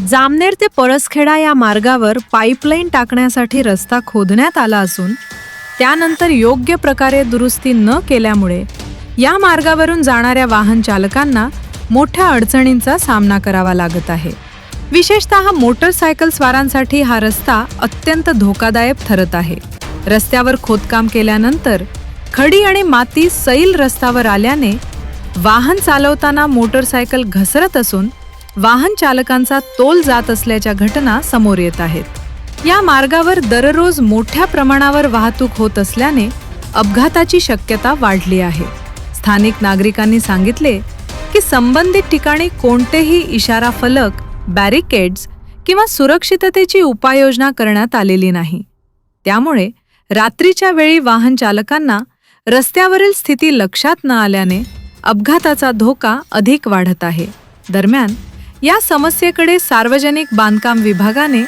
जामनेर ते परसखेडा या मार्गावर पाईपलाईन टाकण्यासाठी रस्ता खोदण्यात आला असून त्यानंतर योग्य प्रकारे दुरुस्ती न केल्यामुळे या मार्गावरून जाणाऱ्या वाहन चालकांना मोठ्या अडचणींचा सामना करावा लागत आहे। विशेषतः मोटरसायकल स्वारांसाठी हा रस्ता अत्यंत धोकादायक ठरत आहे। रस्त्यावर खोदकाम केल्यानंतर खडी आणि माती सैल रस्त्यावर आल्याने वाहन चालवताना मोटरसायकल घसरत असून वाहन चालकांचा तोल जात असल्याच्या घटना समोर येत आहेत। या मार्गावर दररोज मोठ्या प्रमाणावर वाहतूक होत असल्याने अपघाताची शक्यता वाढली आहे। स्थानिक नागरिकांनी सांगितले की संबंधित ठिकाणी कोणतेही इशारा फलक, बॅरिकेड्स किंवा सुरक्षिततेची उपाययोजना करण्यात आलेली नाही। त्यामुळे रात्रीच्या वेळी वाहन चालकांना रस्त्यावरील स्थिती लक्षात न आल्याने अपघाताचा धोका अधिक वाढत आहे। दरम्यान या समस्येकडे सार्वजनिक बांधकाम विभागाने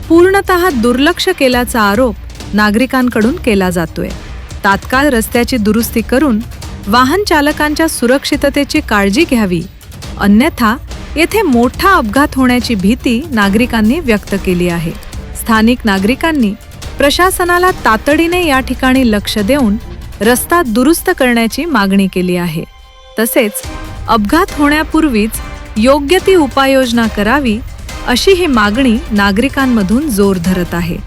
पूर्णतः दुर्लक्ष केल्याचा आरोप नागरिकांकडून केला जातोय। तात्काळ रस्त्याची दुरुस्ती करून वाहन चालकांच्या सुरक्षिततेची काळजी घ्यावी, अन्यथा येथे मोठा अपघात होण्याची भीती नागरिकांनी व्यक्त केली आहे। स्थानिक नागरिकांनी प्रशासनाला तातडीने या ठिकाणी लक्ष देऊन रस्ता दुरुस्त करण्याची मागणी केली आहे। तसेच अपघात होण्यापूर्वीच योग्य ती उपाययोजना करावी, अशी ही मागणी नागरिकांमधून जोर धरत आहे।